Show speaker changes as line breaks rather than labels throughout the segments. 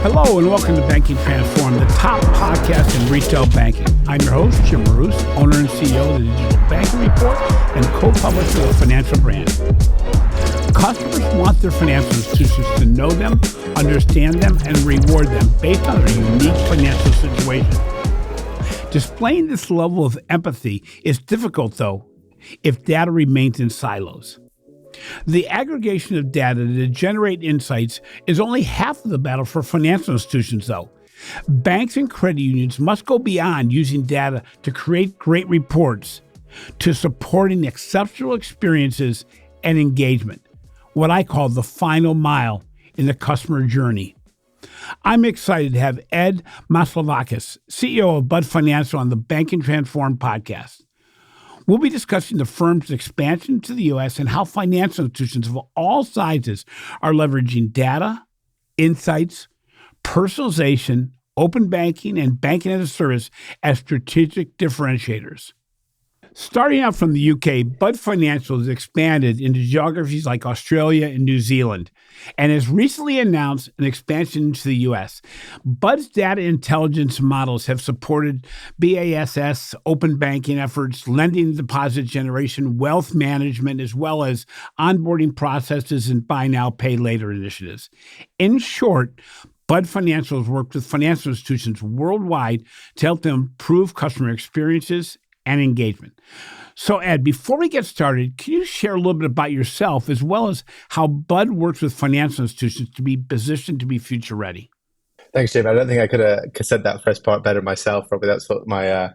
Hello and welcome to Banking Transform, the top podcast in retail banking. I'm your host, Jim Marous, owner and CEO of the Digital Banking Report and co-publisher of Financial Brand. Customers want their financial institutions to know them, understand them, and reward them based on their unique financial situation. Displaying this level of empathy is difficult, though, if data remains in silos. The aggregation of data to generate insights is only half of the battle for financial institutions, though. Banks and credit unions must go beyond using data to create great reports to supporting exceptional experiences and engagement, what I call the final mile in the customer journey. I'm excited to have Ed Maslaveckas, CEO of Bud Financial, on the Banking Transform podcast. We'll be discussing the firm's expansion to the U.S. and how financial institutions of all sizes are leveraging data, insights, personalization, open banking, and banking as a service as strategic differentiators. Starting out from the UK, Bud Financial has expanded into geographies like Australia and New Zealand and has recently announced an expansion into the US. Bud's data intelligence models have supported BaaS, open banking efforts, lending and deposit generation, wealth management, as well as onboarding processes and buy now, pay later initiatives. In short, Bud Financial has worked with financial institutions worldwide to help them improve customer experiences and engagement. So, Ed, before we get started, can you share a little bit about yourself as well as how Bud works with financial institutions to be positioned to be future ready?
Thanks, Jim. I don't think I could have said that first part better myself. Probably that's what my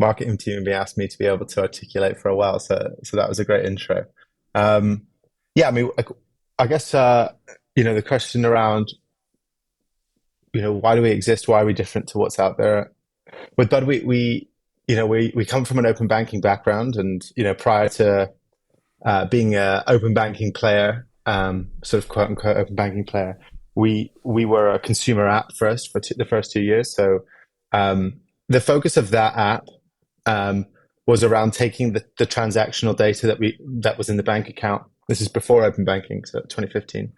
marketing team asked me to be able to articulate for a while. So that was a great intro. I guess the question around why do we exist? Why are we different to what's out there? With Bud, we come from an open banking background, and prior to being an open banking player, sort of quote unquote open banking player, we were a consumer app first for the first 2 years. So the focus of that app was around taking the transactional data that was in the bank account. This is before open banking, so 2015.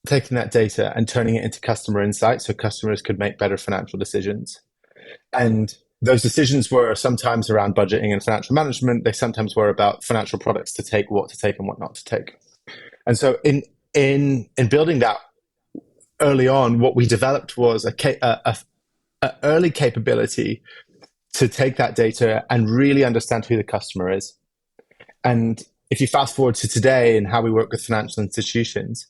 Taking that data and turning it into customer insights so customers could make better financial decisions. And those decisions were sometimes around budgeting and financial management. They sometimes were about financial products to take, what to take and what not to take. And so in building that early on, what we developed was a early capability to take that data and really understand who the customer is. And if you fast forward to today and how we work with financial institutions,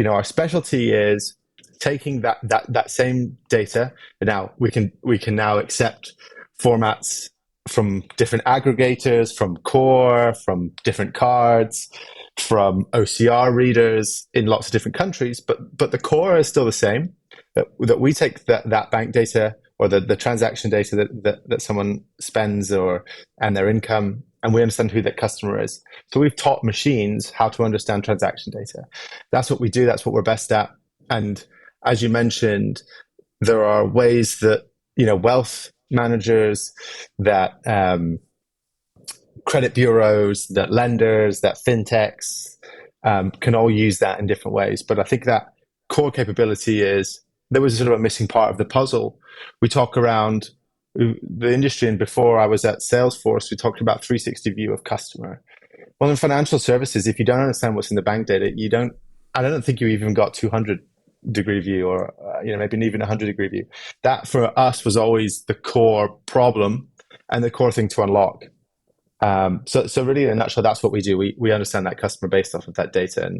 our specialty is taking that same data. Now we can now accept formats from different aggregators, from core, from different cards, from OCR readers in lots of different countries, but the core is still the same. That we take that bank data or the transaction data that someone spends and their income, and we understand who that customer is. So we've taught machines how to understand transaction data. That's what we do. That's what we're best at. And as you mentioned, there are ways that wealth managers, that credit bureaus, that lenders, that fintechs can all use that in different ways. But I think that core capability there was sort of a missing part of the puzzle. We talk around the industry, and before I was at Salesforce, we talked about 360 view of customer. Well, in financial services, if you don't understand what's in the bank data, I don't think you even got 200-degree view or maybe even 100-degree view. That for us was always the core problem and the core thing to unlock. So really, in a nutshell, that's what we do. We understand that customer based off of that data,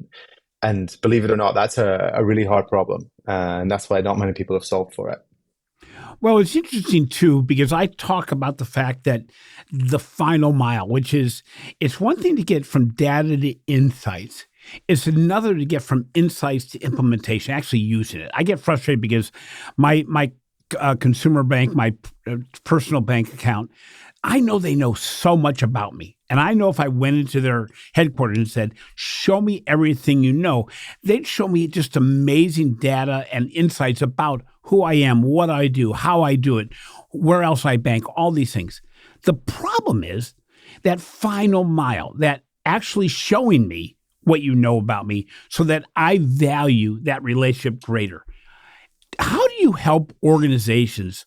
and believe it or not, that's a really hard problem, and that's why not many people have solved for it.
Well, it's interesting, too, because I talk about the fact that the final mile, which is, it's one thing to get from data to insights. It's another to get from insights to implementation, actually using it. I get frustrated because my consumer bank, my personal bank account, I know they know so much about me. And I know if I went into their headquarters and said, show me everything you know, they'd show me just amazing data and insights about who I am, what I do, how I do it, where else I bank, all these things. The problem is that final mile, that actually showing me what you know about me so that I value that relationship greater. How do you help organizations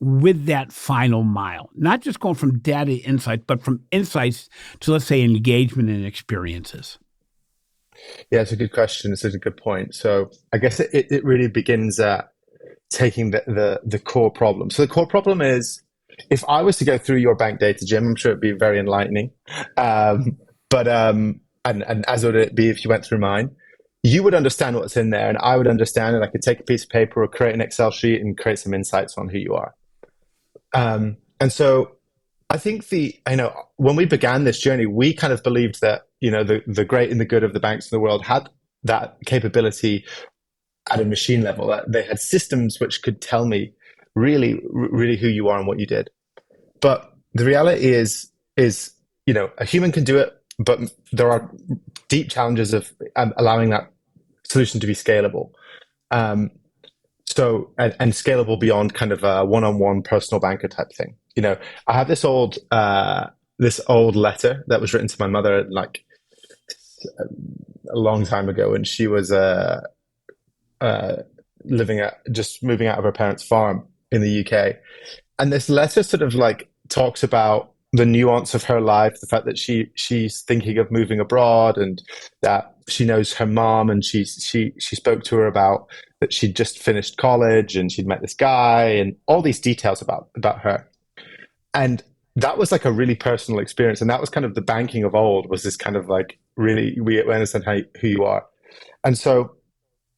with that final mile? Not just going from data insights, but from insights to, let's say, engagement and experiences.
Yeah, it's a good question. It's a good point. So I guess it really begins at taking the core problem. So the core problem is, if I was to go through your bank data, Jim, I'm sure it'd be very enlightening. And as would it be if you went through mine, you would understand what's in there, and I would understand it. I could take a piece of paper or create an Excel sheet and create some insights on who you are. And so I think when we began this journey, we kind of believed that, the great and the good of the banks in the world had that capability at a machine level, that they had systems which could tell me really, really who you are and what you did. But the reality is, a human can do it, but there are deep challenges of allowing that solution to be scalable. And scalable beyond kind of a one-on-one personal banker type thing. I have this old letter that was written to my mother like a long time ago, and she was just moving out of her parents' farm in the UK. And this letter sort of like talks about the nuance of her life, the fact that she's thinking of moving abroad, and that she knows her mom, and she spoke to her about that she'd just finished college and she'd met this guy, and all these details about her. And that was like a really personal experience. And that was kind of the banking of old, was this kind of like, really, we understand who you are. And so,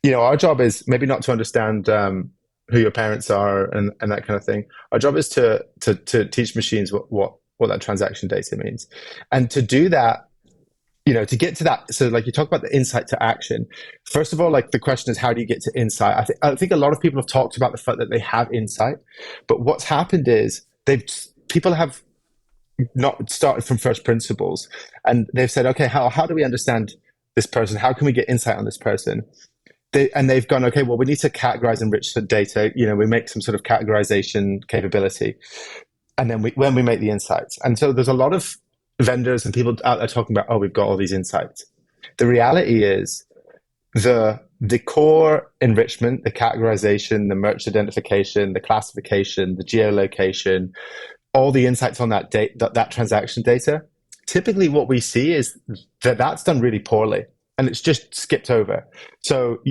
our job is maybe not to understand who your parents are and that kind of thing. Our job is to teach machines what that transaction data means. And to do that, to get to that, so like you talk about the insight to action. First of all, like the question is, how do you get to insight? I think a lot of people have talked about the fact that they have insight, but what's happened is people have not started from first principles, and they've said, okay, how do we understand this person? How can we get insight on this person? They've gone, okay, well, we need to categorize and enrich the data. We make some sort of categorization capability, and then when we make the insights. And so there's a lot of vendors and people out there talking about, oh, we've got all these insights. The reality is the core enrichment, the categorization, the merge identification, the classification, the geolocation, all the insights on that that transaction data, typically what we see is that that's done really poorly and it's just skipped over. So,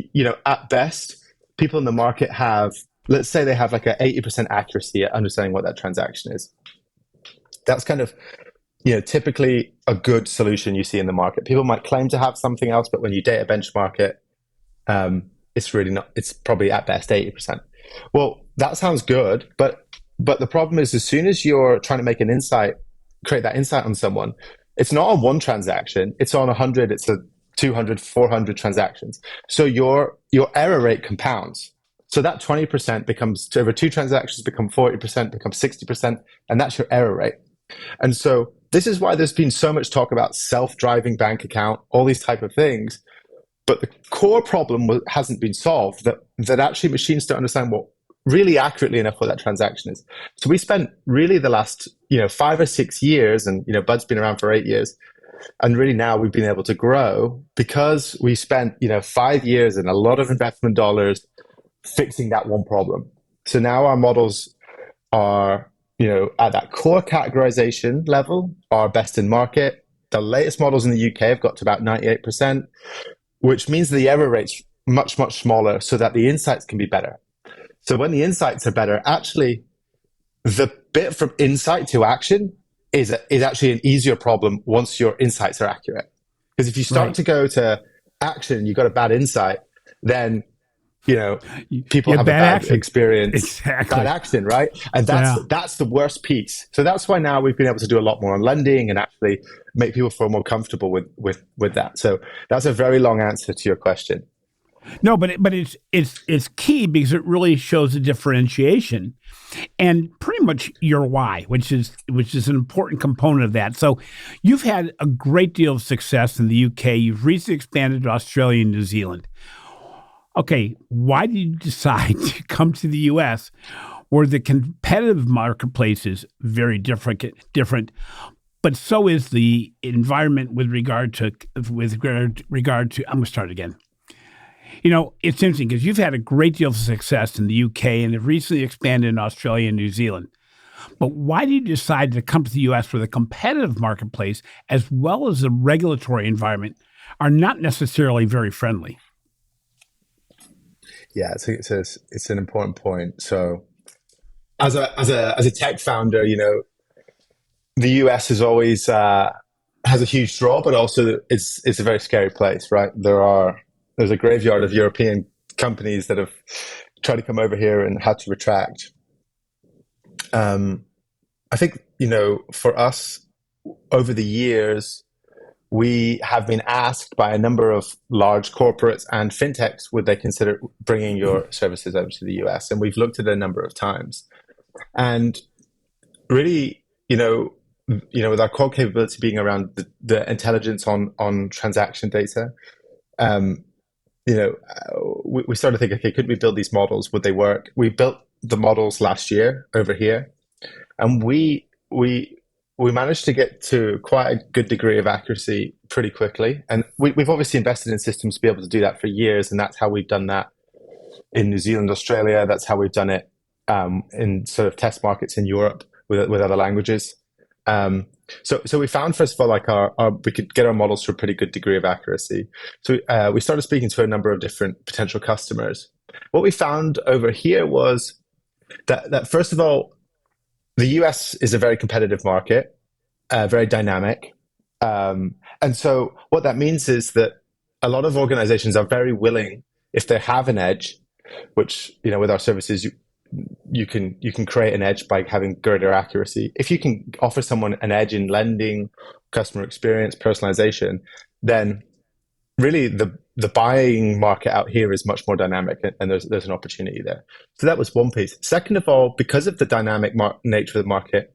at best, people in the market have, let's say they have like an 80% accuracy at understanding what that transaction is. That's kind of, typically a good solution you see in the market. People might claim to have something else, but when you data benchmark it, it's really not, it's probably at best 80%. Well, that sounds good, but the problem is, as soon as you're trying to make an insight, create that insight on someone, it's not on one transaction, it's on 100, it's a 200, 400 transactions. So your error rate compounds. So that 20% becomes, over two transactions, become 40%, becomes 60%, and that's your error rate. And so this is why there's been so much talk about self-driving bank account, all these type of things. But the core problem hasn't been solved, that actually machines don't understand what really accurately enough what that transaction is. So we spent really the last 5 or 6 years, and Bud's been around for 8 years, and really now we've been able to grow because we spent 5 years and a lot of investment dollars fixing that one problem. So now our models are at that core categorization level are best in market. The latest models in the UK have got to about 98%, which means the error rate's much, much smaller so that the insights can be better. So when the insights are better, actually, the bit from insight to action is actually an easier problem once your insights are accurate. Because if you start to go to action, you've got a bad insight, then people have a bad experience, bad action, right? And that's the worst piece. So that's why now we've been able to do a lot more on lending and actually make people feel more comfortable with that. So that's a very long answer to your question.
No, but it's key because it really shows the differentiation and pretty much your why, which is an important component of that. So you've had a great deal of success in the UK. You've recently expanded to Australia and New Zealand. Okay, why did you decide to come to the U.S. where the competitive marketplace is very different, but so is the environment with regard to I'm going to start again. It's interesting because you've had a great deal of success in the UK and have recently expanded in Australia and New Zealand. But why did you decide to come to the U.S. where the competitive marketplace, as well as the regulatory environment, are not necessarily very friendly?
Yeah, it's an important point. So, as a tech founder, the US is always has a huge draw, but also it's a very scary place, right? There's a graveyard of European companies that have tried to come over here and had to retract. I think for us over the years, we have been asked by a number of large corporates and fintechs would they consider bringing your services over to the US, and we've looked at it a number of times, and really, with our core capability being around the intelligence on transaction data, we started to think, okay, could we build these models? Would they work? We built the models last year over here, and we managed to get to quite a good degree of accuracy pretty quickly. And we've obviously invested in systems to be able to do that for years, and that's how we've done that in New Zealand, Australia. That's how we've done it in sort of test markets in Europe with other languages. So we found, first of all, we could get our models to a pretty good degree of accuracy. So we started speaking to a number of different potential customers. What we found over here was that first of all, the US is a very competitive market, very dynamic. And so what that means is that a lot of organizations are very willing, if they have an edge, which, with our services, you can create an edge by having greater accuracy. If you can offer someone an edge in lending, customer experience, personalization, then really the buying market out here is much more dynamic, and there's an opportunity there. So that was one piece. Second of all, because of the dynamic nature of the market,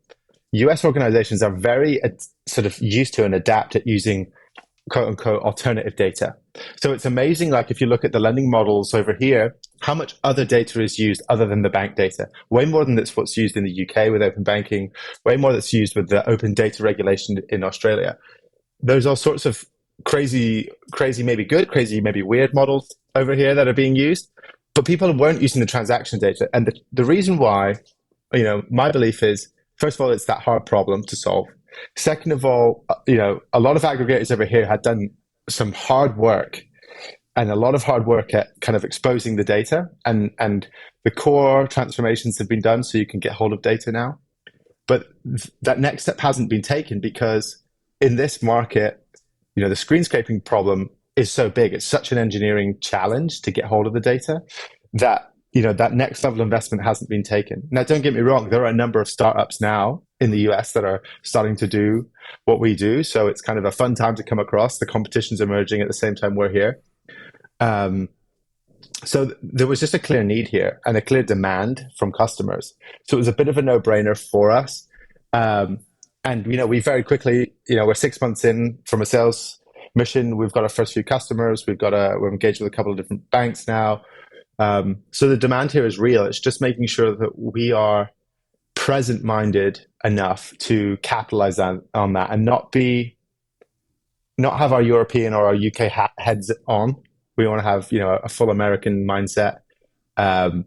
US organizations are very sort of used to and adapt at using quote unquote alternative data. So it's amazing, like if you look at the lending models over here, how much other data is used other than the bank data. Way more than that's what's used in the UK with open banking, way more that's used with the open data regulation in Australia. There's all sorts of crazy, maybe good, crazy, maybe weird models over here that are being used, but people weren't using the transaction data. And the reason why, my belief is, first of all, it's that hard problem to solve. Second of all, a lot of aggregators over here had done some hard work and a lot of hard work at kind of exposing the data, and the core transformations have been done so you can get hold of data now. But that next step hasn't been taken because in this market, the screen scraping problem is so big. It's such an engineering challenge to get hold of the data that, that next level of investment hasn't been taken. Now, don't get me wrong. There are a number of startups now in the US that are starting to do what we do. So it's kind of a fun time to come across. The competition's emerging at the same time we're here. So there was just a clear need here and a clear demand from customers. So it was a bit of a no-brainer for us. And, we very quickly, we're 6 months in from a sales mission. We've got our first few customers. We're engaged with a couple of different banks now. So the demand here is real. It's just making sure that we are present-minded enough to capitalize on that and not have our European or our UK heads on. We want to have, a full American mindset, and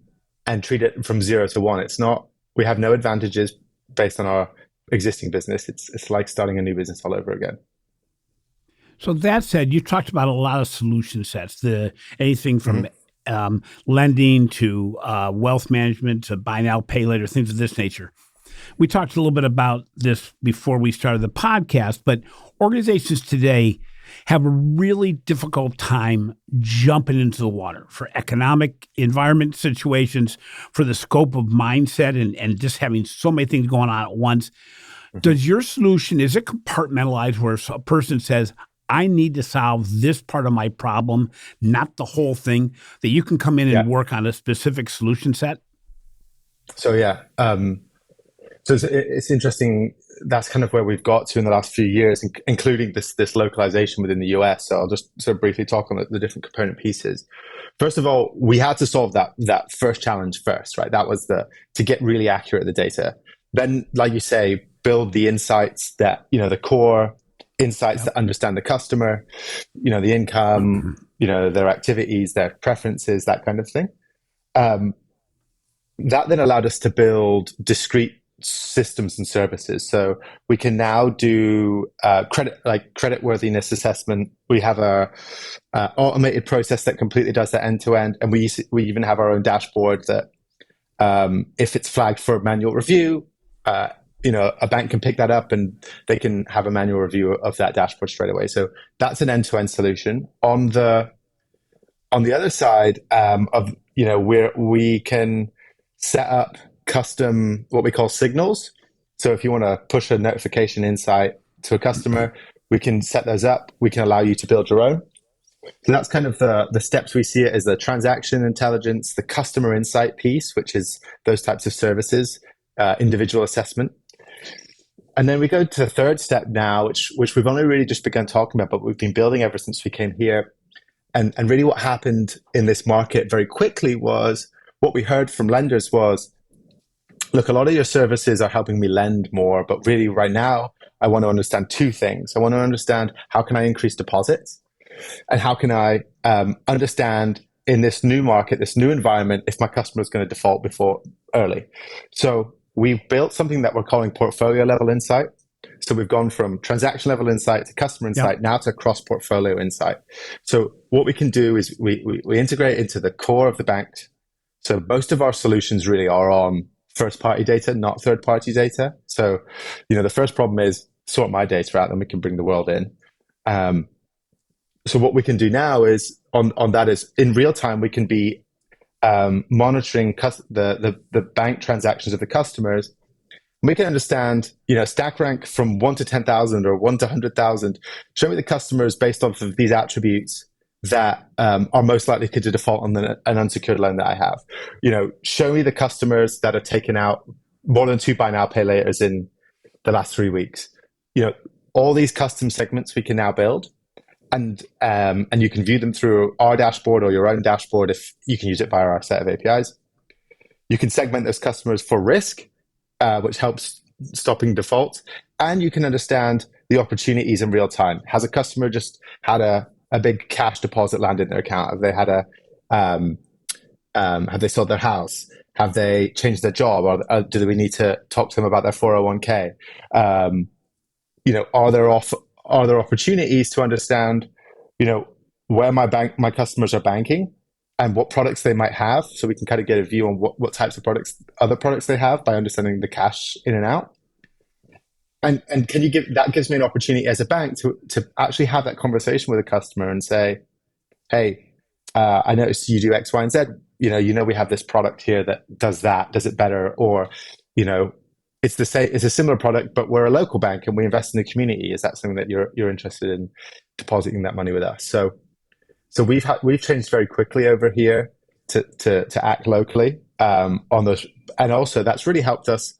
treat it from 0 to 1. It's not, we have no advantages based on our existing business. It's like starting a new business all over again.
So that said, you talked about a lot of solution sets, anything from lending to wealth management to buy now, pay later, things of this nature. We talked a little bit about this before we started the podcast, but organizations today have a really difficult time jumping into the water for economic environment situations, for the scope of mindset and just having so many things going on at once. Mm-hmm. Does your solution, is it compartmentalized where a person says, I need to solve this part of my problem, not the whole thing, that you can come in and work on a specific solution set?
So, so it's interesting. That's kind of where we've got to in the last few years, including this localization within the US. So I'll just sort of briefly talk on the different component pieces. First of all, we had to solve that first challenge first, right? That was to get really accurate the data. Then, like you say, build the insights that, the core insights that understand the customer, the income, their activities, their preferences, that kind of thing. That then allowed us to build discrete systems and services. So we can now do creditworthiness assessment. We have a automated process that completely does that end to end, and we even have our own dashboard that if it's flagged for manual review, a bank can pick that up and they can have a manual review of that dashboard straight away. So that's an end-to-end solution. On the other side where we can set up custom, what we call signals. So if you want to push a notification insight to a customer, we can set those up. We can allow you to build your own. So that's kind of the steps we see it as: the transaction intelligence, the customer insight piece, which is those types of services, individual assessment. And then we go to the third step now, which we've only really just begun talking about, but we've been building ever since we came here. And really what happened in this market very quickly was, what we heard from lenders was, look, a lot of your services are helping me lend more, but really right now, I want to understand two things. I want to understand, how can I increase deposits? And how can I understand, in this new market, this new environment, if my customer is going to default before early? So we've built something that we're calling portfolio level insight. So we've gone from transaction level insight to customer insight, now to cross portfolio insight. So what we can do is we integrate into the core of the bank. So most of our solutions really are on first party data, not third party data. So, the first problem is sort my data out, then we can bring the world in. So what we can do now is on that is, in real time, we can be monitoring the bank transactions of the customers. We can understand, stack rank from 1 to 10,000 or 1 to 100,000. Show me the customers based off of these attributes that are most likely to default on an unsecured loan that I have. Show me the customers that are taken out more than 2 buy now, pay laters in the last 3 weeks. All these custom segments we can now build, and you can view them through our dashboard or your own dashboard if you can use it via our set of APIs. You can segment those customers for risk, which helps stopping defaults, and you can understand the opportunities in real time. Has a customer just had a big cash deposit land in their account? Have they had have they sold their house? Have they changed their job? Or do we need to talk to them about their 401k? Are there opportunities to understand, where my customers are banking and what products they might have, so we can kind of get a view on what types of other products they have by understanding the cash in and out. And that gives me an opportunity as a bank to actually have that conversation with a customer and say, hey, I noticed you do X, Y, and Z. We have this product here that does that. Does it better? Or, it's a similar product, but we're a local bank and we invest in the community. Is that something that you're interested in depositing that money with us? So we've changed very quickly over here to act locally on those, and also that's really helped us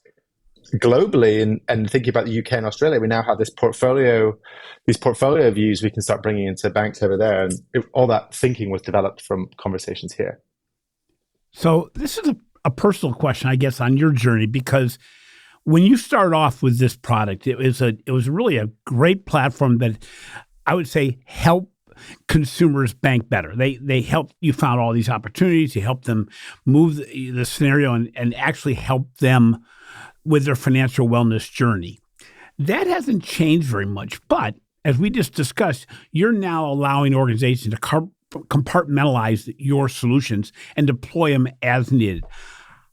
globally. And thinking about the UK and Australia, we now have these portfolio views we can start bringing into banks over there, and all that thinking was developed from conversations here.
So this is a personal question, I guess, on your journey, because when you started off with this product, it was really a great platform that I would say helped consumers bank better. They helped, you found all these opportunities, you helped them move the scenario and actually help them with their financial wellness journey. That hasn't changed very much, but as we just discussed, you're now allowing organizations to compartmentalize your solutions and deploy them as needed.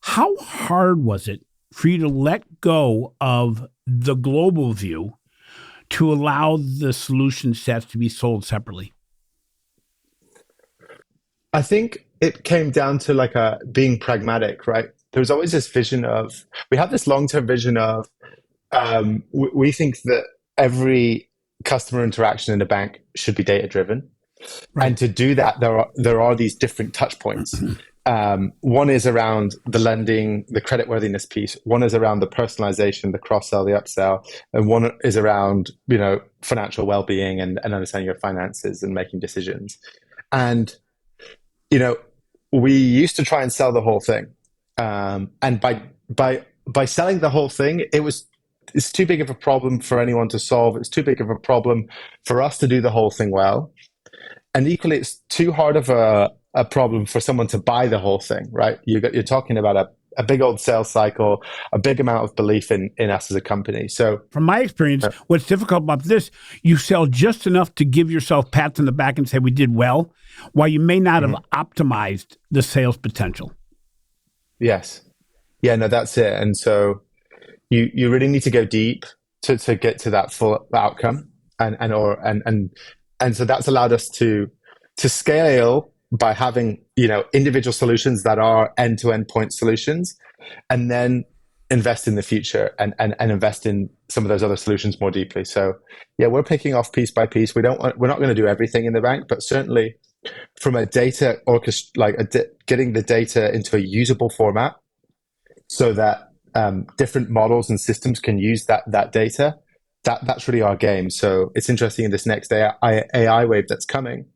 How hard was it for you to let go of the global view to allow the solution sets to be sold separately?
I think it came down to being pragmatic, right? There's always this vision we have this long-term vision of, we think that every customer interaction in a bank should be data-driven. Right. And to do that, there are these different touch points. One is around the lending, the creditworthiness piece. One is around the personalization, the cross-sell, the upsell. And one is around, financial well-being and understanding your finances and making decisions. And, we used to try and sell the whole thing. And by selling the whole thing, it was it's too big of a problem for anyone to solve. It's too big of a problem for us to do the whole thing well. And equally, it's too hard of a problem for someone to buy the whole thing, right? You're talking about a big old sales cycle, a big amount of belief in us as a company. So
from my experience, what's difficult about this, you sell just enough to give yourself pats on the back and say, we did well, while you may not have optimized the sales potential.
Yes. Yeah, no, that's it. And so you really need to go deep to get to that full outcome. And so that's allowed us to scale by having, individual solutions that are end-to-end point solutions, and then invest in the future and invest in some of those other solutions more deeply. So yeah, we're picking off piece by piece. We're not going to do everything in the bank, but certainly from a data getting the data into a usable format so that different models and systems can use that data. That's really our game. So it's interesting in this next AI wave that's coming.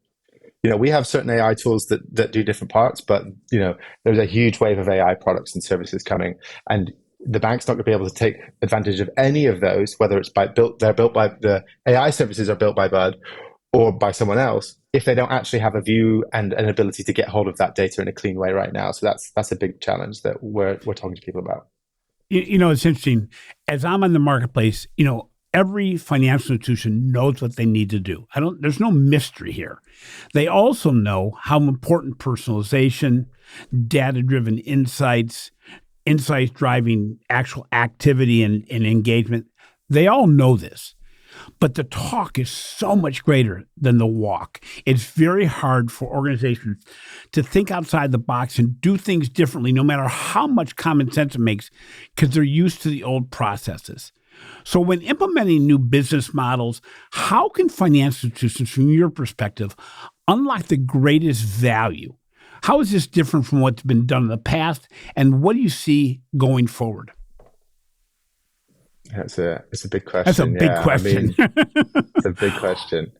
We have certain AI tools that do different parts, but there's a huge wave of AI products and services coming, and the bank's not going to be able to take advantage of any of those, whether it's they're built by the AI services are built by Bud or by someone else, if they don't actually have a view and an ability to get hold of that data in a clean way right now. So that's a big challenge that we're talking to people about.
It's interesting. As I'm in the marketplace, every financial institution knows what they need to do. There's no mystery here. They also know how important personalization, data-driven insights driving actual activity and engagement. They all know this. But the talk is so much greater than the walk. It's very hard for organizations to think outside the box and do things differently, no matter how much common sense it makes, because they're used to the old processes. So when implementing new business models, how can financial institutions, from your perspective, unlock the greatest value? How is this different from what's been done in the past, and what do you see going forward?
It's a big question.
That's a big question.
It's a big question.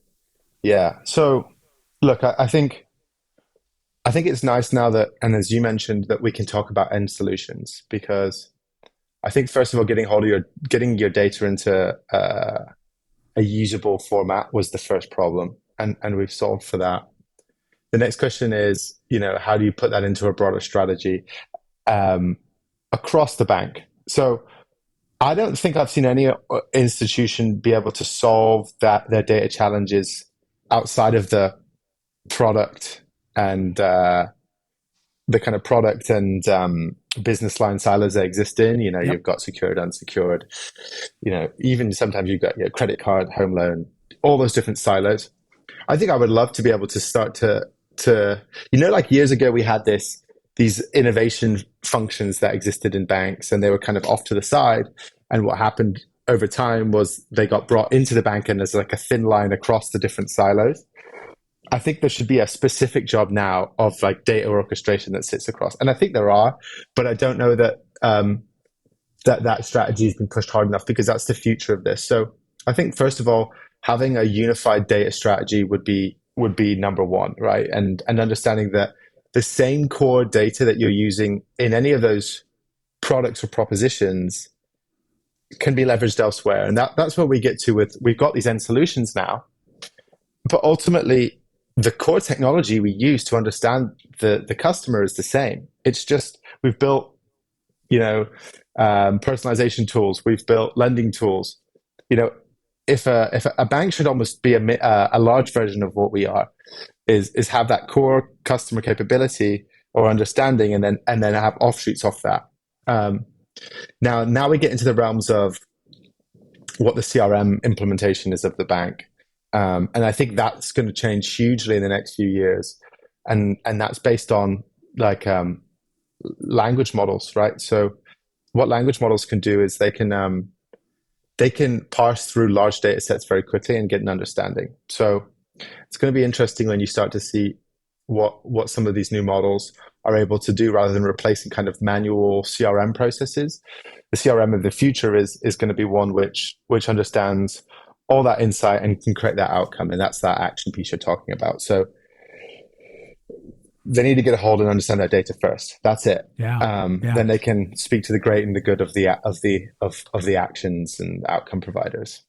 Yeah. So, look, I think it's nice now that, and as you mentioned, that we can talk about end solutions, because I think first of all, getting your data into a usable format was the first problem, and we've solved for that. The next question is, how do you put that into a broader strategy across the bank? So I don't think I've seen any institution be able to solve their data challenges outside of the product and the kind of product and business line silos that exist in. Yep. You've got secured, unsecured. Even sometimes you've got credit card, home loan, all those different silos. I think I would love to be able to start to like years ago we had these innovation functions that existed in banks, and they were kind of off to the side. And what happened over time was they got brought into the bank, and there's like a thin line across the different silos. I think there should be a specific job now of like data orchestration that sits across. And I think there are, but I don't know that that strategy has been pushed hard enough, because that's the future of this. So I think first of all, having a unified data strategy would be number one, right? And understanding that the same core data that you're using in any of those products or propositions can be leveraged elsewhere. And that's where we get to we've got these end solutions now, but ultimately the core technology we use to understand the customer is the same. It's just, we've built, personalization tools, we've built lending tools. If a bank should almost be a large version of what we are, is have that core customer capability or understanding, and then have offshoots off that. Now we get into the realms of what the CRM implementation is of the bank, and I think that's going to change hugely in the next few years, and that's based on like language models, right? So what language models can do is they can parse through large data sets very quickly and get an understanding. So it's going to be interesting when you start to see what some of these new models are able to do, rather than replacing kind of manual CRM processes. The CRM of the future is going to be one which understands all that insight and can create that outcome, and that's that action piece you're talking about. So they need to get a hold and understand their data first. That's it.
Yeah.
Then they can speak to the great and the good of the actions and outcome providers.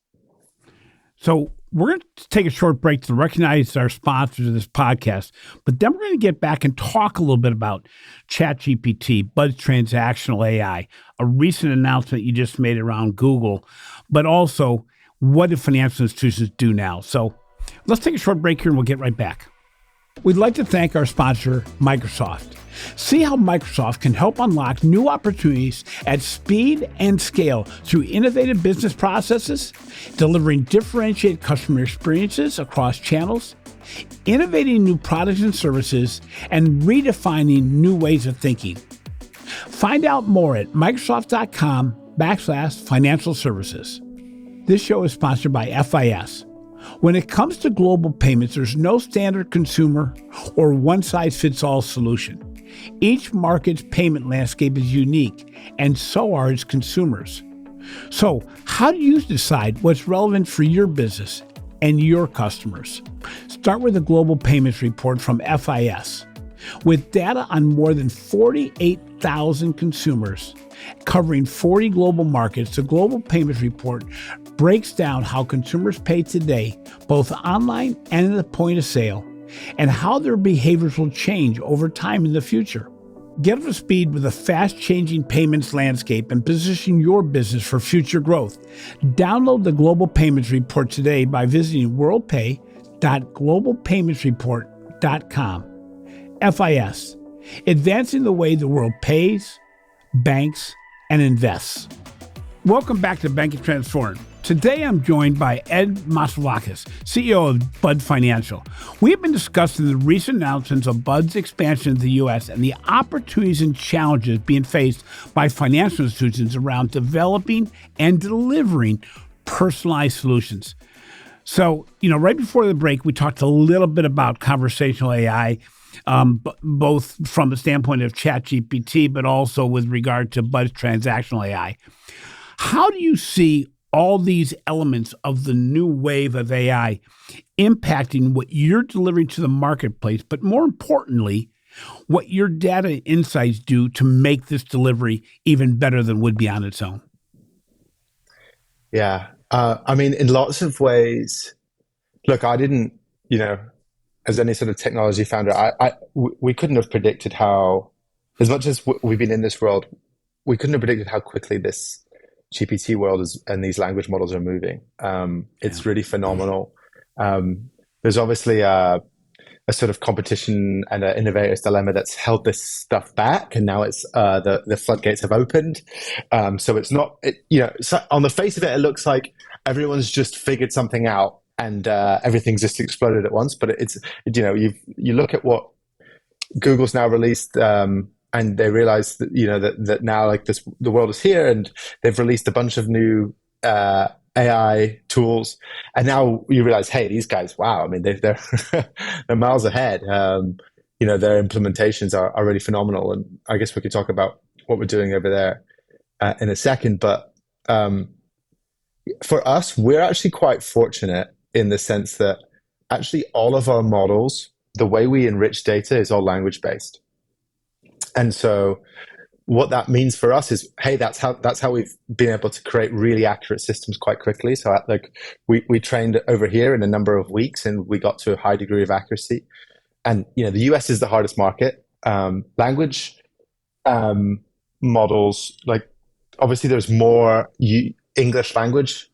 So we're going to take a short break to recognize our sponsors of this podcast, but then we're going to get back and talk a little bit about ChatGPT, Buzz Transactional AI, a recent announcement you just made around Google, but also what do financial institutions do now? So let's take a short break here and we'll get right back. We'd like to thank our sponsor, Microsoft. See how Microsoft can help unlock new opportunities at speed and scale through innovative business processes, delivering differentiated customer experiences across channels, innovating new products and services, and redefining new ways of thinking. Find out more at Microsoft.com/financial services. This show is sponsored by FIS. When it comes to global payments, there's no standard consumer or one-size-fits-all solution. Each market's payment landscape is unique, and so are its consumers. So, how do you decide what's relevant for your business and your customers? Start with the Global Payments Report from FIS. With data on more than 48,000 consumers covering 40 global markets, the Global Payments Report breaks down how consumers pay today, both online and at the point of sale, and how their behaviors will change over time in the future. Get up to speed with a fast-changing payments landscape and position your business for future growth. Download the Global Payments Report today by visiting worldpay.globalpaymentsreport.com. FIS, advancing the way the world pays, banks, and invests. Welcome back to Banking Transformed. Today I'm joined by Ed Maslaveckas, CEO of Bud Financial. We have been discussing the recent announcements of Bud's expansion to the U.S. and the opportunities and challenges being faced by financial institutions around developing and delivering personalized solutions. So, right before the break, we talked a little bit about conversational AI, both from the standpoint of ChatGPT, but also with regard to Buzz Transactional AI. How do you see all these elements of the new wave of AI impacting what you're delivering to the marketplace, but more importantly, what your data insights do to make this delivery even better than would be on its own?
Yeah. In lots of ways, look, I didn't, as any sort of technology founder, we couldn't have predicted how, as much as we've been in this world, we couldn't have predicted how quickly this GPT world and these language models are moving. It's really phenomenal. There's obviously a sort of competition and an innovator's dilemma that's held this stuff back, and now it's the floodgates have opened. So it's not, so on the face of it, it looks like everyone's just figured something out and everything's just exploded at once. But it's, you look at what Google's now released. And they realize that that now, like, the world is here, and they've released a bunch of new AI tools. And now you realize, hey, these guys, wow! I mean, they're they're miles ahead. Their implementations are really phenomenal. And I guess we could talk about what we're doing over there in a second. But for us, we're actually quite fortunate in the sense that actually all of our models, the way we enrich data, is all language based. And so what that means for us is, hey, that's how we've been able to create really accurate systems quite quickly. So we trained over here in a number of weeks, and we got to a high degree of accuracy. And the US is the hardest market. Language models, like, obviously there's more English language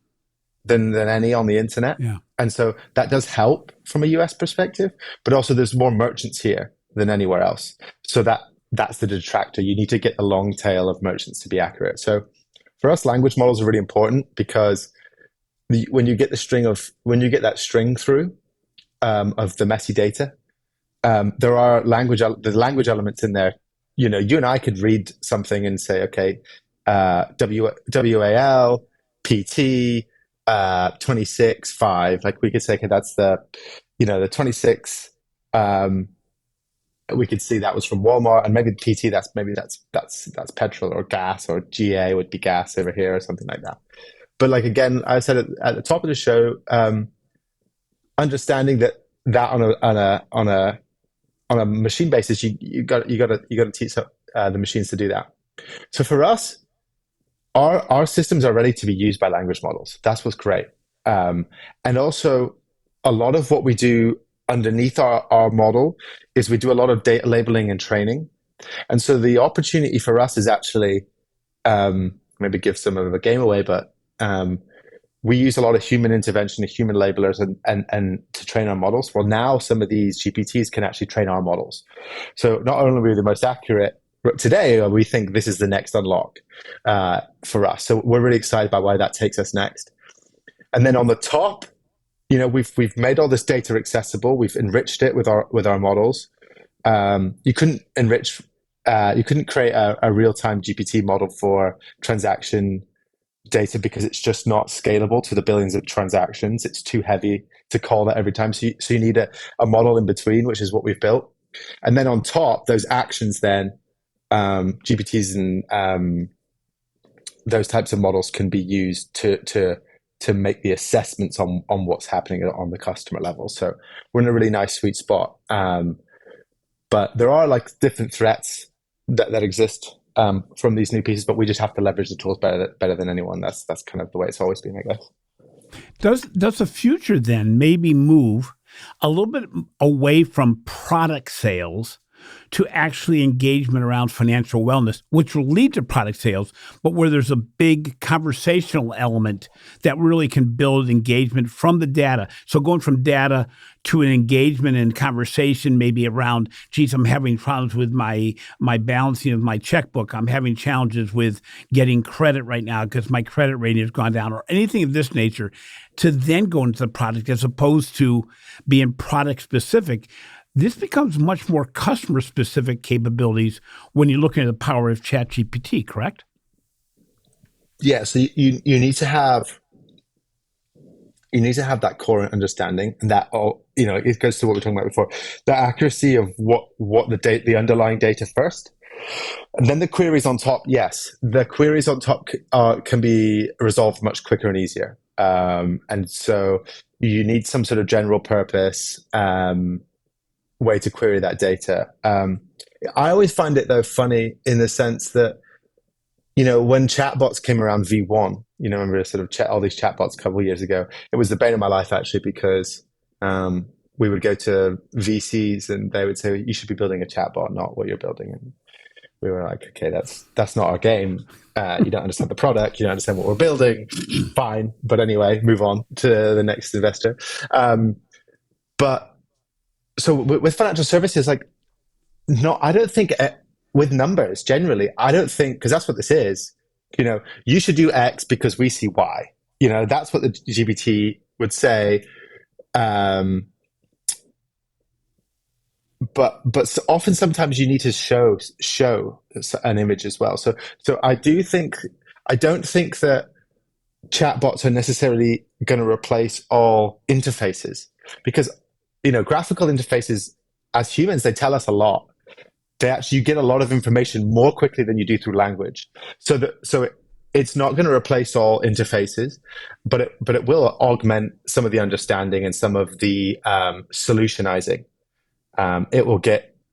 than any on the internet.
Yeah.
And so that does help from a US perspective, but also there's more merchants here than anywhere else. So that's the detractor. You need to get the long tail of merchants to be accurate. So for us, language models are really important because when you get that string through of the messy data, there are the language elements in there. You and I could read something and say, okay, WAL, PT, 26.5. Like, we could say, okay, that's the 26. We could see that was from Walmart, and maybe PT, that's petrol or gas, or GA would be gas over here or something like that. But, like, again, I said at the top of the show, understanding that on on a machine basis, you got to teach the machines to do that. So for us, our systems are ready to be used by language models. That's what's great. And also, a lot of what we do underneath our model is we do a lot of data labeling and training. And so the opportunity for us is actually maybe give some of a game away, but we use a lot of human intervention, human labelers, and to train our models. Well, now some of these GPTs can actually train our models. So not only are we the most accurate, but today we think this is the next unlock for us. So we're really excited by why that takes us next. And then on the top, we've made all this data accessible. We've enriched it with our models. You couldn't create a real-time GPT model for transaction data because it's just not scalable to the billions of transactions. It's too heavy to call that every time. So you need a model in between, which is what we've built. And then on top, those actions then, GPTs and those types of models can be used to make the assessments on what's happening on the customer level. So we're in a really nice sweet spot. But there are like different threats that exist from these new pieces, but we just have to leverage the tools better than anyone. That's kind of the way it's always been, I guess.
Does the future then maybe move a little bit away from product sales to actually engagement around financial wellness, which will lead to product sales, but where there's a big conversational element that really can build engagement from the data? So going from data to an engagement and conversation, maybe around, geez, I'm having problems with my balancing of my checkbook. I'm having challenges with getting credit right now because my credit rating has gone down, or anything of this nature, to then go into the product as opposed to being product specific. This becomes much more customer-specific capabilities when you're looking at the power of ChatGPT, correct?
Yeah. So you need to have that core understanding, and that it goes to what we were talking about before, the accuracy of what the underlying data first, and then the queries on top. Yes, the queries on top can be resolved much quicker and easier, and so you need some sort of general purpose way to query that data. I always find it though funny in the sense that when chatbots came around V1, remember sort of all these chatbots a couple of years ago. It was the bane of my life actually, because we would go to VCs and they would say, you should be building a chatbot, not what you're building. And we were like, okay, that's not our game. You don't understand the product. You don't understand what we're building. Fine. But anyway, move on to the next investor. But so with financial services, like, no, I don't think with numbers generally, I don't think, because that's what this is, you should do X because we see Y. That's what the GPT would say. But so often, sometimes you need to show an image as well. So I don't think that chatbots are necessarily going to replace all interfaces, because graphical interfaces, as humans, they tell us a lot. You get a lot of information more quickly than you do through language. So it's not going to replace all interfaces, but it will augment some of the understanding and some of the solutionizing.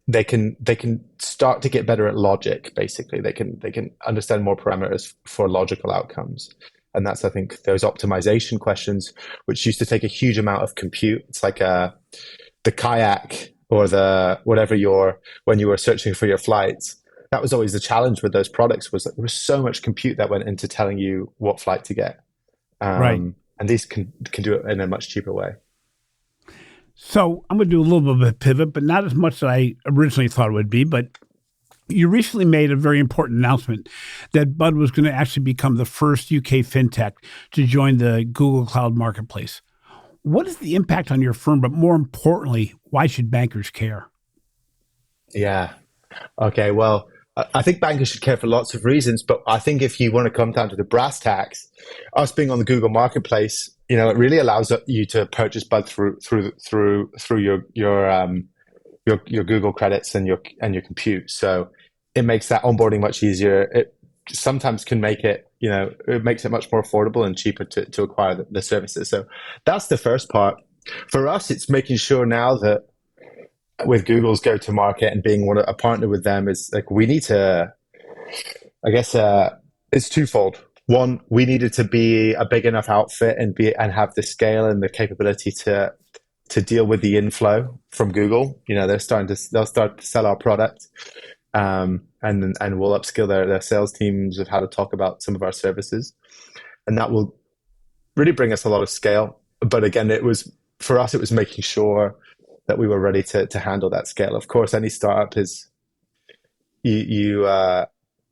They can start to get better at logic. Basically, they can understand more parameters for logical outcomes. And that's, I think, those optimization questions, which used to take a huge amount of compute. It's like the kayak or the whatever when you were searching for your flights. That was always the challenge with those products, was that there was so much compute that went into telling you what flight to get.
Right.
And these can do it in a much cheaper way.
So I'm going to do a little bit of a pivot, but not as much as I originally thought it would be. But you recently made a very important announcement that Bud was going to actually become the first UK fintech to join the Google Cloud Marketplace. What is the impact on your firm? But more importantly, why should bankers care?
Yeah. Okay. Well, I think bankers should care for lots of reasons, but I think if you want to come down to the brass tacks, us being on the Google Marketplace, it really allows you to purchase Bud through your Google credits and your compute. So it makes that onboarding much easier. It sometimes can make it, it makes it much more affordable and cheaper to acquire the services. So that's the first part. For us, it's making sure now that with Google's go-to-market and being a partner with them is like, we need to, I guess, it's twofold. One, we needed to be a big enough outfit and have the scale and the capability to deal with the inflow from Google. They'll start to sell our product, and we'll upskill their sales teams of how to talk about some of our services, and that will really bring us a lot of scale. But again, for us, it was making sure that we were ready to handle that scale. Of course, any startup is you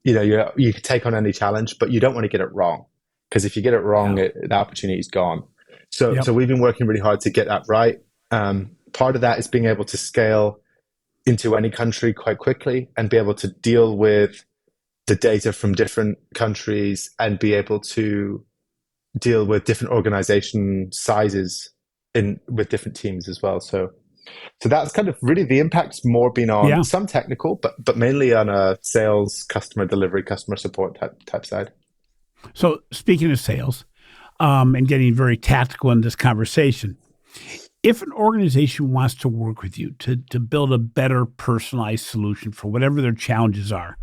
could take on any challenge, but you don't want to get it wrong, because if you get it wrong, the opportunity is gone. So we've been working really hard to get that right. Part of that is being able to scale into any country quite quickly and be able to deal with the data from different countries and be able to deal with different organization sizes with different teams as well. So that's kind of really the impact's more been on some technical, but mainly on a sales, customer delivery, customer support type side.
So speaking of sales, and getting very tactical in this conversation, if an organization wants to work with you to build a better personalized solution for whatever their challenges are,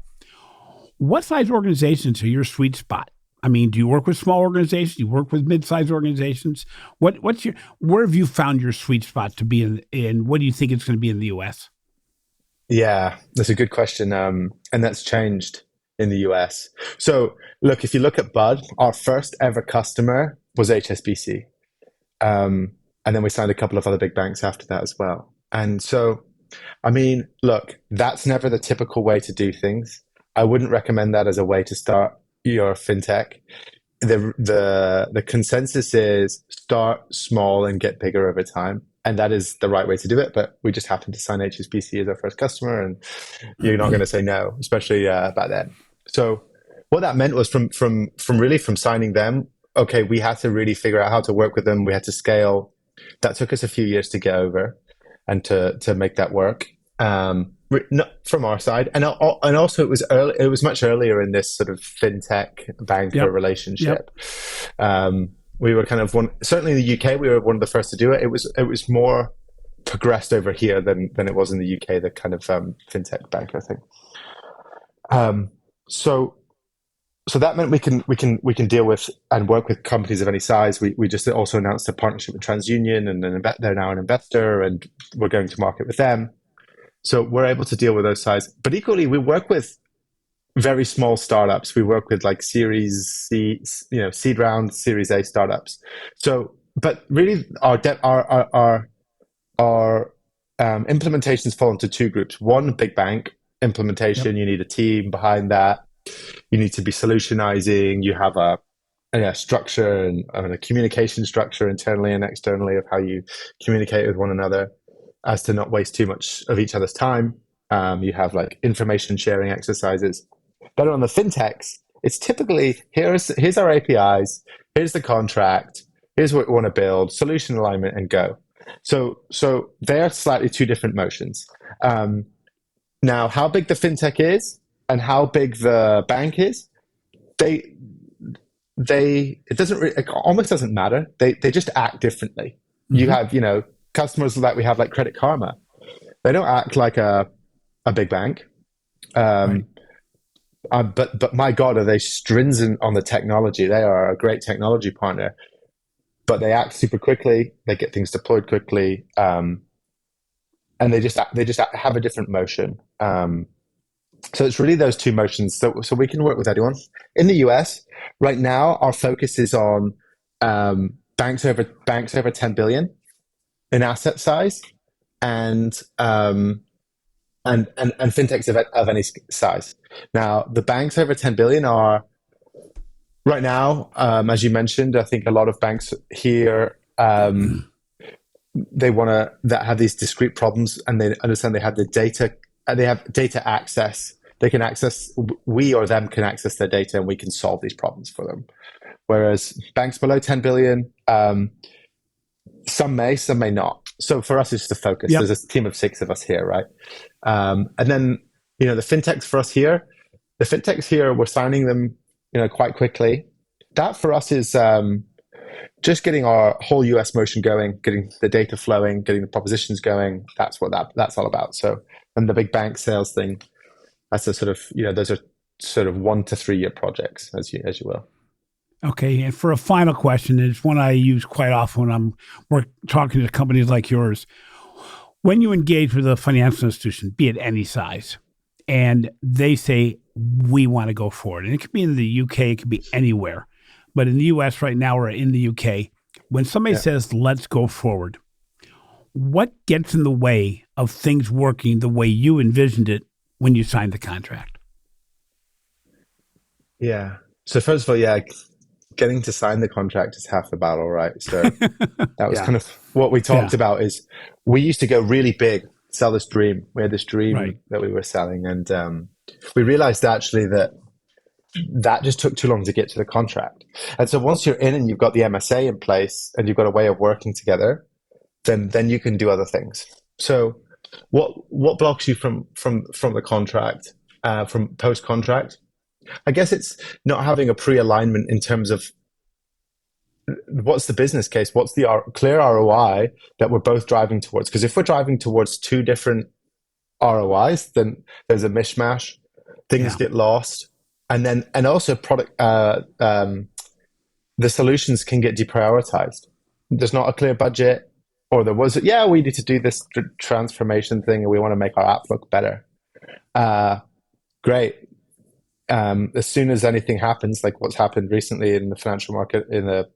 what size organizations are your sweet spot? I mean, do you work with small organizations? Do you work with mid-sized organizations? Where have you found your sweet spot to be in, and what do you think it's going to be in the US?
Yeah, that's a good question. And that's changed in the US. So look, if you look at Bud, our first ever customer was HSBC. And then we signed a couple of other big banks after that as well. And so, I mean, look, that's never the typical way to do things. I wouldn't recommend that as a way to start your fintech. The consensus is start small and get bigger over time. And that is the right way to do it. But we just happened to sign HSBC as our first customer, and you're not going to say no, especially back then. So what that meant was from signing them, okay, we had to really figure out how to work with them. We had to scale. That took us a few years to get over and to make that work. From our side, and also it was early. It was much earlier in this sort of fintech banker relationship. We were kind of certainly in the UK, we were one of the first to do it. It was more progressed over here than it was in the UK. The kind of fintech banker thing. So that meant we can deal with and work with companies of any size. We just also announced a partnership with TransUnion, and they're now an investor, and we're going to market with them. So we're able to deal with those size. But equally, we work with very small startups. We work with like Series C, seed round, Series A startups. So, but really, our implementations fall into two groups. One, big bank implementation. You need a team behind that. You need to be solutionizing. You have a structure and a communication structure internally and externally of how you communicate with one another, as to not waste too much of each other's time. You have like information sharing exercises. But on the fintechs, it's typically here's our APIs, here's the contract, here's what we want to build, solution alignment, and go. So they're slightly two different motions. Now, how big the fintech is and how big the bank is, it almost doesn't matter. They just act differently. Mm-hmm. You have customers that we have like Credit Karma. They don't act like a big bank. Right. But my God, are they stringent on the technology? They are a great technology partner, but they act super quickly. They get things deployed quickly, and they just have a different motion. So it's really those two motions. So we can work with anyone in the US right now. Our focus is on banks over 10 billion in asset size, and fintechs of any size. Now, the banks over 10 billion are right now, as you mentioned, I think a lot of banks here, they want that have these discrete problems, and they understand they have the data, they have data access. They can access, we or them can access their data, and we can solve these problems for them. Whereas banks below 10 billion, some may not. So for us, it's the focus. Yep. There's a team of 6 of us here, right? And then, the fintechs for us here, we're signing them, quite quickly. That for us is just getting our whole US motion going, getting the data flowing, getting the propositions going. That's what that's all about. So, and the big bank sales thing, that's a sort of, those are sort of 1 to 3 year projects, as you will.
Okay, and for a final question, it's one I use quite often when we're talking to companies like yours. When you engage with a financial institution, be it any size, and they say, we want to go forward, and it could be in the UK, it could be anywhere, but in the US right now or in the UK, when somebody says, let's go forward, what gets in the way of things working the way you envisioned it when you signed the contract?
Yeah. So first of all, getting to sign the contract is half the battle, right? So that was kind of what we talked about. Is we used to go really big, sell this dream. We had this dream that we were selling, and we realized actually that just took too long to get to the contract. And so once you're in and you've got the MSA in place and you've got a way of working together, then you can do other things. So what blocks you from the contract, from post contract? I guess it's not having a pre-alignment in terms of what's the business case, what's the clear ROI that we're both driving towards. Because if we're driving towards 2 different ROIs, then there's a mishmash, things get lost, and also product the solutions can get deprioritized. There's not a clear budget, or there was we need to do this transformation thing and we want to make our app look better. Great. As soon as anything happens, like what's happened recently in the financial market, in the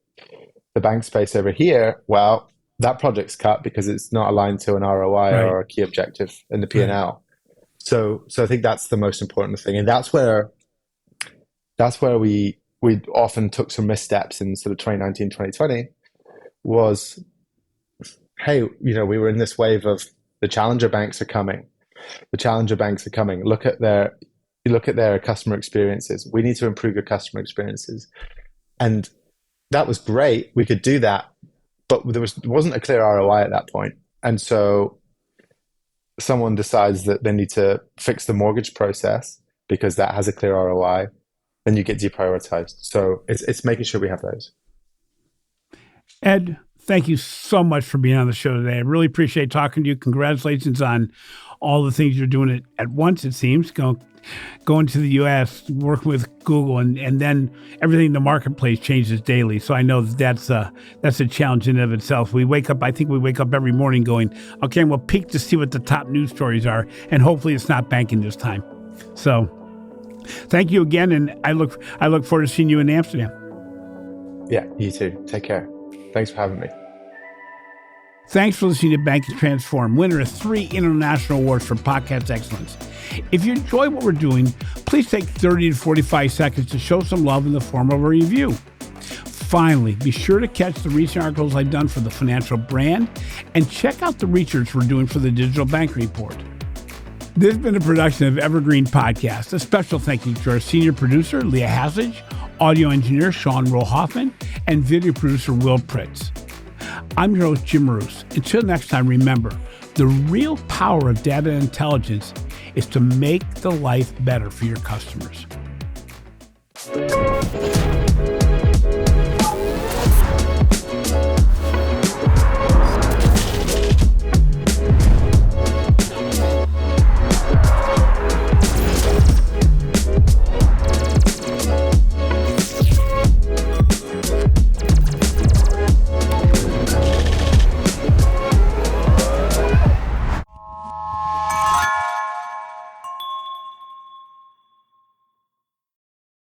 bank space over here, well, that project's cut because it's not aligned to an ROI or a key objective in the P&L. Right. So I think that's the most important thing, and that's where we often took some missteps in sort of 2019, 2020. Was, hey, we were in this wave of the challenger banks are coming. The challenger banks are coming. Look at their customer experiences. We need to improve your customer experiences. And that was great. We could do that, but there wasn't a clear ROI at that point. And so someone decides that they need to fix the mortgage process because that has a clear ROI, then you get deprioritized. So it's making sure we have those.
Ed, thank you so much for being on the show today. I really appreciate talking to you. Congratulations on all the things you're doing at once, it seems. Going to the U.S., working with Google, and then everything in the marketplace changes daily. So I know that's a challenge in and of itself. I think we wake up every morning going, okay, we'll peek to see what the top news stories are, and hopefully it's not banking this time. So thank you again, and I look forward to seeing you in Amsterdam.
Yeah, you too. Take care. Thanks for having me.
Thanks for listening to Banking Transform, winner of 3 international awards for podcast excellence. If you enjoy what we're doing, please take 30 to 45 seconds to show some love in the form of a review. Finally, be sure to catch the recent articles I've done for the Financial Brand and check out the research we're doing for the Digital Banking Report. This has been a production of Evergreen Podcast. A special thank you to our senior producer, Leah Hassage, audio engineer, Sean Roll-Hoffman, and video producer, Will Pritz. I'm your host, Jim Marous. Until next time, remember, the real power of data intelligence is to make the life better for your customers.